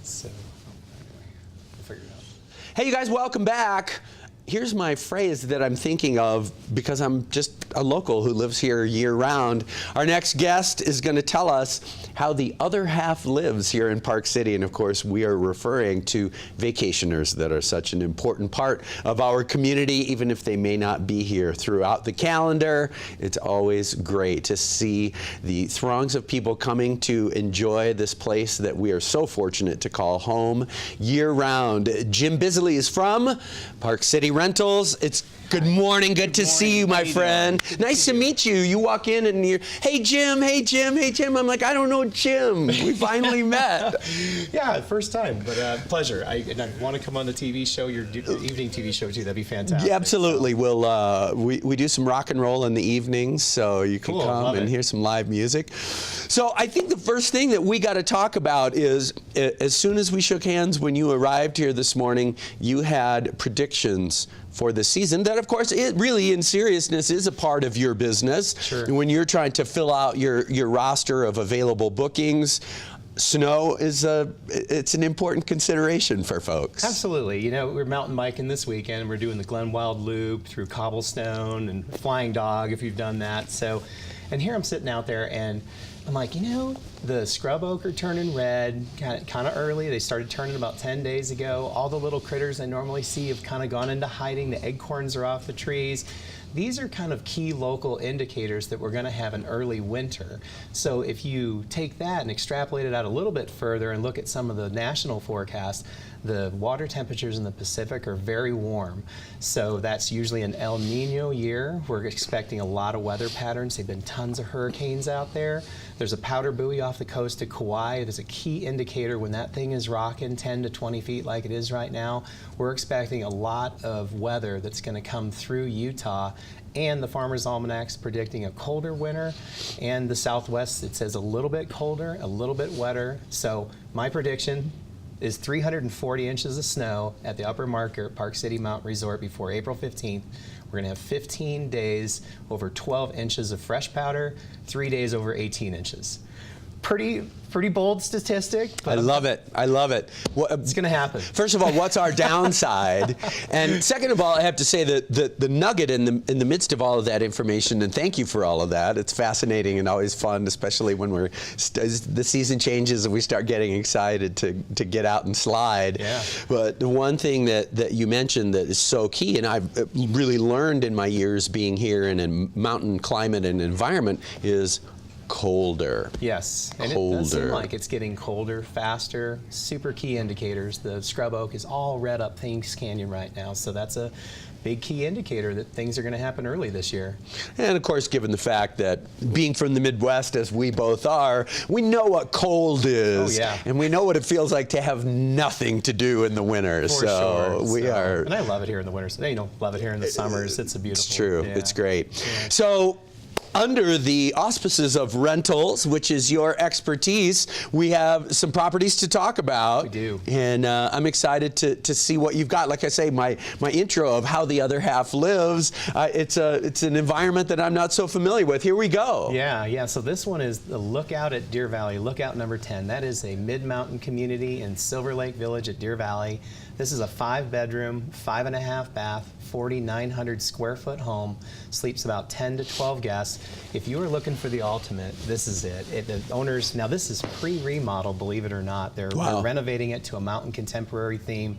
So, anyway, we'll figure it out. Hey, you guys, welcome back. Here's my phrase that I'm thinking of because I'm just a local who lives here year-round. Our next guest is going to tell us how the other half lives here in Park City. And of course, we are referring to vacationers that are such an important part of our community, even if they may not be here throughout the calendar. It's always great to see the throngs of people coming to enjoy this place that we are so fortunate to call home year-round. Jim Bizily is from Park City Rentals. It's good morning. Good to see you, my friend. Nice to meet you. You walk in and you're, hey Jim, hey Jim, hey Jim. I'm like, I don't know Jim. We finally met. Yeah, first time, but pleasure. And I want to come on the TV show, your evening TV show too. That'd be fantastic. Yeah, absolutely. So. We'll we do some rock and roll in the evenings, so you can come and hear some live music. So I think the first thing that we got to talk about is, as soon as we shook hands when you arrived here this morning, you had predictions for the season that, of course, it really, in seriousness, is a part of your business. Sure. When you're trying to fill out your roster of available bookings, snow is it's an important consideration for folks. Absolutely. You know, we're mountain biking this weekend. We're doing the Glen Wild Loop through Cobblestone and Flying Dog, if you've done that. So, and here I'm sitting out there and I'm like, you know, the scrub oak are turning red kind of early. They started turning about 10 days ago. All the little critters I normally see have kind of gone into hiding. The acorns are off the trees. These are kind of key local indicators that we're going to have an early winter. So if you take that and extrapolate it out a little bit further and look at some of the national forecasts, the water temperatures in the Pacific are very warm. So that's usually an El Nino year. We're expecting a lot of weather patterns. There've been tons of hurricanes out there. There's a powder buoy off the coast of Kauai. There's a key indicator when that thing is rocking 10 to 20 feet like it is right now. We're expecting a lot of weather that's going to come through Utah. And the Farmer's Almanac's predicting a colder winter. And the Southwest, it says a little bit colder, a little bit wetter. So my prediction is 340 inches of snow at the Upper Market Park City Mountain Resort before April 15th. We're going to have 15 days over 12 inches of fresh powder, 3 days over 18 inches. Pretty bold statistic. I love it. I love it. It's going to happen. First of all, what's our downside? And second of all, I have to say that the nugget in the midst of all of that information, and thank you for all of that. It's fascinating and always fun, especially when the season changes and we start getting excited to get out and slide. Yeah. But the one thing that you mentioned that is so key, and I've really learned in my years being here in a mountain climate and environment, is colder. Yes, and colder. It does seem like it's getting colder, faster. Super key indicators. The scrub oak is all red up Things Canyon right now, so that's a big key indicator that things are going to happen early this year. And of course, given the fact that being from the Midwest, as we both are, we know what cold is. Oh, yeah. And we know what it feels like to have nothing to do in the winter. For sure. We are. And I love it here in the winters. You know, love it here in the summers. It's a beautiful. It's true. Yeah. It's great. Yeah. So, under the auspices of rentals, which is your expertise, we have some properties to talk about. We do. And I'm excited to see what you've got. Like I say, my intro of how the other half lives, it's an environment that I'm not so familiar with. Here we go. Yeah. So this one is the Lookout at Deer Valley, Lookout number 10. That is a mid-mountain community in Silver Lake Village at Deer Valley. This is a 5-bedroom, 5.5 bath, 4,900 square foot home. Sleeps about 10 to 12 guests. If you are looking for the ultimate, this is it. The owners, now this is pre-remodel, believe it or not. They're renovating it to a mountain contemporary theme.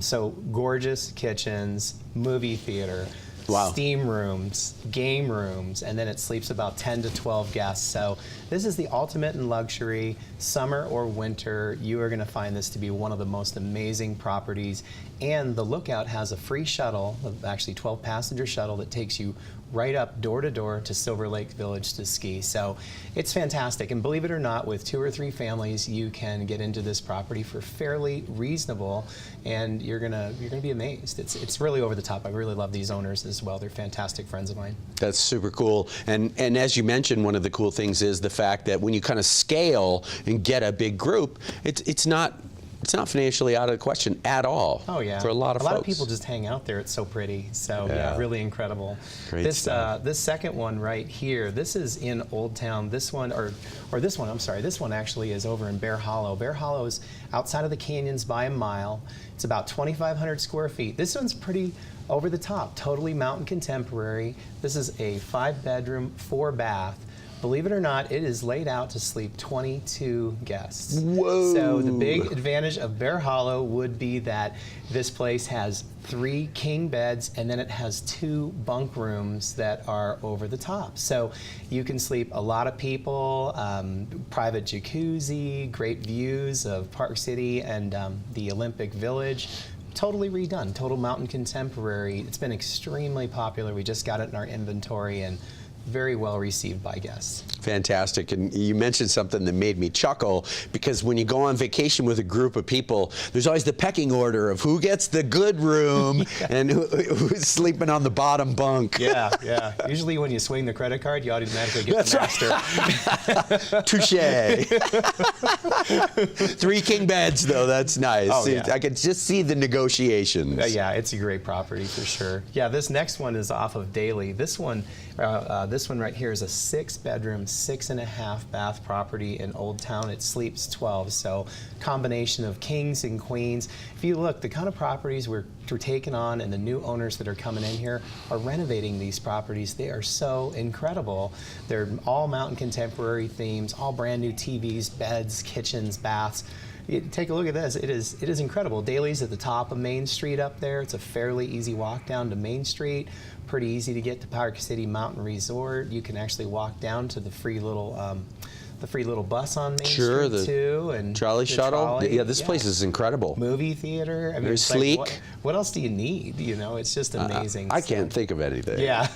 So gorgeous kitchens, movie theater. Wow. Steam rooms, game rooms, and then it sleeps about 10 to 12 guests. So this is the ultimate in luxury. Summer or winter, you are going to find this to be one of the most amazing properties. And the Lookout has a free shuttle, actually 12-passenger shuttle that takes you right up door to door to Silver Lake Village to ski. So it's fantastic. And believe it or not, with 2 or 3 families, you can get into this property for fairly reasonable, and you're gonna be amazed. It's really over the top. I really love these owners as well. They're fantastic friends of mine. That's super cool. And as you mentioned, one of the cool things is the fact that when you kind of scale and get a big group, it's not it's not financially out of the question at all. Oh yeah, for a lot of folks. A lot of people just hang out there. It's so pretty. So yeah, really incredible. Great this stuff. This second one right here. This is in Old Town. This one, or this one. I'm sorry. This one actually is over in Bear Hollow. Bear Hollow is outside of the canyons by a mile. It's about 2,500 square feet. This one's pretty over the top. Totally mountain contemporary. This is a 5-bedroom, 4-bath. Believe it or not, it is laid out to sleep 22 guests. Whoa! So the big advantage of Bear Hollow would be that this place has 3 king beds, and then it has 2 bunk rooms that are over the top. So you can sleep a lot of people, private jacuzzi, great views of Park City and the Olympic Village. Totally redone, total mountain contemporary. It's been extremely popular. We just got it in our inventory and very well received by guests. Fantastic. And you mentioned something that made me chuckle, because when you go on vacation with a group of people, there's always the pecking order of who gets the good room and who's sleeping on the bottom bunk. Yeah, yeah. Usually when you swing the credit card, you automatically get the master. Right. Touche. 3 king beds, though. That's nice. Oh, yeah. I can just see the negotiations. Yeah, it's a great property for sure. Yeah, this next one is off of Daly. This one right here is a 6-bedroom, 6.5-bath property in Old Town. It sleeps 12, so combination of kings and queens. If you look, the kind of properties we're taking on and the new owners that are coming in here are renovating these properties. They are so incredible. They're all mountain contemporary themes, all brand new TVs, beds, kitchens, baths. Take a look at this. It is incredible. Daly's at the top of Main Street up there. It's a fairly easy walk down to Main Street. Pretty easy to get to Park City Mountain Resort. You can actually walk down to the free little bus on Main Street too, and trolley shuttle. Trolley. Yeah, this place is incredible. Movie theater. I mean, very it's sleek. Like, what else do you need? You know, it's just amazing. I can't think of anything. Yeah.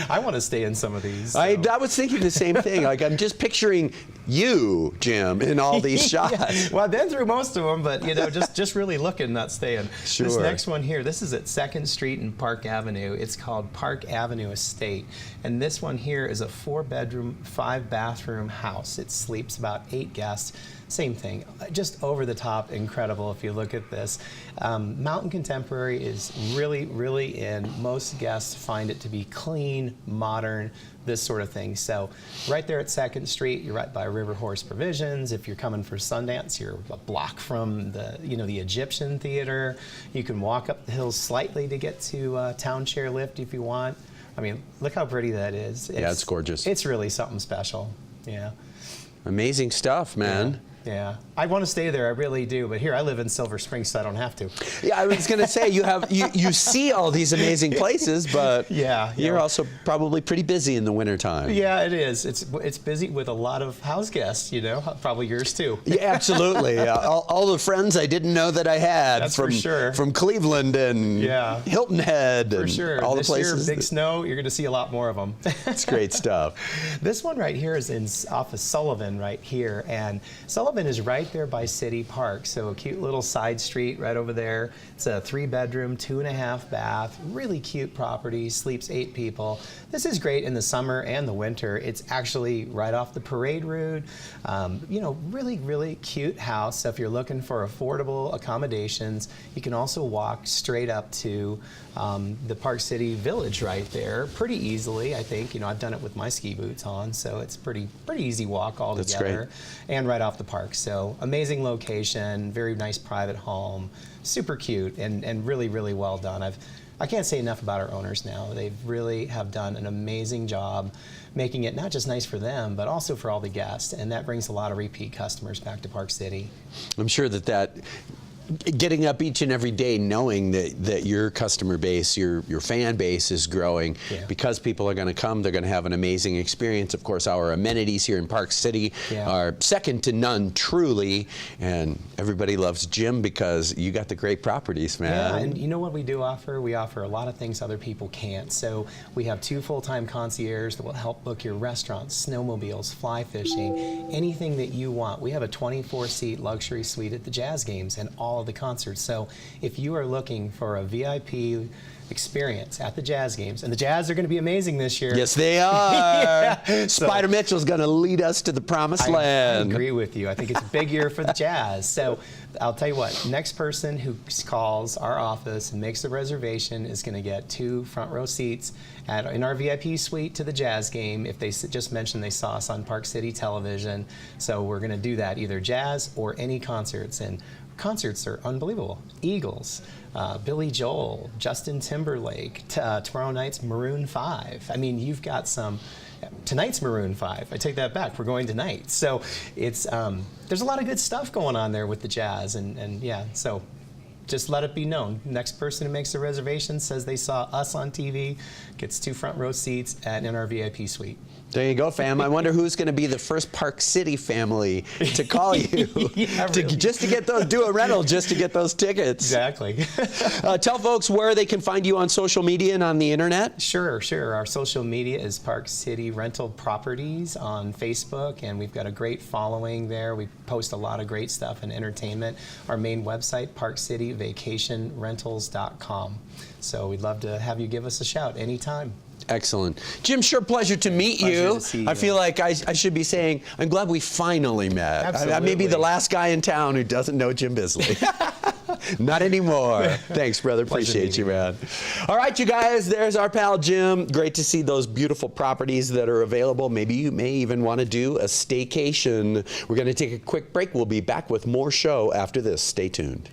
I want to stay in some of these. So. I was thinking the same thing. Like, I'm just picturing you, Jim, in all these shots. Yeah. Well, I've been through most of them, but you know, just really looking, not staying. Sure. This next one here, this is at 2nd Street and Park Avenue. It's called Park Avenue Estate, and this one here is a 4-bedroom, 5-bathroom house. It sleeps about 8 guests. Same thing, just over the top, incredible if you look at this. Mountain Contemporary is really, really in. Most guests find it to be clean, modern, this sort of thing. So right there at 2nd Street, you're right by River Horse Provisions. If you're coming for Sundance, you're a block from the Egyptian Theater. You can walk up the hills slightly to get to Town Chair Lift if you want. I mean, look how pretty that is. Yeah, it's gorgeous. It's really something special. Yeah. Amazing stuff, man. Yeah, I want to stay there. I really do. But here, I live in Silver Spring, so I don't have to. Yeah, I was going to say you see all these amazing places, but you're also probably pretty busy in the wintertime. Yeah, it is. It's busy with a lot of house guests. You know, probably yours too. Yeah, absolutely. All the friends I didn't know that I had. That's from for sure. From Cleveland and Hilton Head and for sure. all the places. This year, big snow. You're going to see a lot more of them. It's great stuff. This one right here is off of Sullivan right here, and Sullivan is right there by City Park, so a cute little side street right over there. It's a 3-bedroom, 2.5-bath, really cute property, sleeps 8 people. This is great in the summer and the winter. It's actually right off the parade route. You know, really, really cute house. So if you're looking for affordable accommodations, you can also walk straight up to the Park City Village right there pretty easily, I think. You know, I've done it with my ski boots on, so it's pretty easy walk all together. And right off the park. So amazing location, very nice private home, super cute and really, really well done. I can't say enough about our owners now. They really have done an amazing job making it not just nice for them, but also for all the guests. And that brings a lot of repeat customers back to Park City. I'm sure that getting up each and every day knowing that your customer base, your fan base is growing because people are going to come, they're going to have an amazing experience. Of course, our amenities here in Park City are second to none, truly, and everybody loves Jim because you got the great properties, man. Yeah, and you know what we do offer? We offer a lot of things other people can't. So we have 2 full-time concierges that will help book your restaurants, snowmobiles, fly fishing, anything that you want. We have a 24-seat luxury suite at the Jazz games, and all all of the concerts. So if you are looking for a VIP experience at the Jazz games, and the Jazz are going to be amazing this year. Yes, they are. Spider Mitchell's going to lead us to the promised land. I agree with you. I think it's a big year for the Jazz. So I'll tell you what, next person who calls our office and makes the reservation is going to get 2 front row seats in our VIP suite to the Jazz game if they just mention they saw us on Park City Television. So we're going to do that, either Jazz or any concerts. And concerts are unbelievable. Eagles, Billy Joel, Justin Timberlake, tomorrow night's Maroon 5. I mean, you've got some. Tonight's Maroon 5. I take that back. We're going tonight. So it's there's a lot of good stuff going on there with the Jazz, and yeah. So just let it be known. Next person who makes a reservation says they saw us on TV gets 2 front row seats in our VIP suite. There you go, fam. I wonder who's going to be the first Park City family to call you Really. just to get those, do a rental just to get those tickets. Exactly. Tell folks where they can find you on social media and on the internet. Sure. Our social media is Park City Rental Properties on Facebook, and we've got a great following there. We post a lot of great stuff and entertainment. Our main website, parkcityvacationrentals.com. So we'd love to have you give us a shout anytime. Excellent. Jim, sure pleasure to meet you. To see you. I feel like I should be saying, I'm glad we finally met. Absolutely. I may be the last guy in town who doesn't know Jim Bizily. Not anymore. Thanks, brother. Appreciate you, man. All right, you guys, there's our pal Jim. Great to see those beautiful properties that are available. Maybe you may even want to do a staycation. We're going to take a quick break. We'll be back with more show after this. Stay tuned.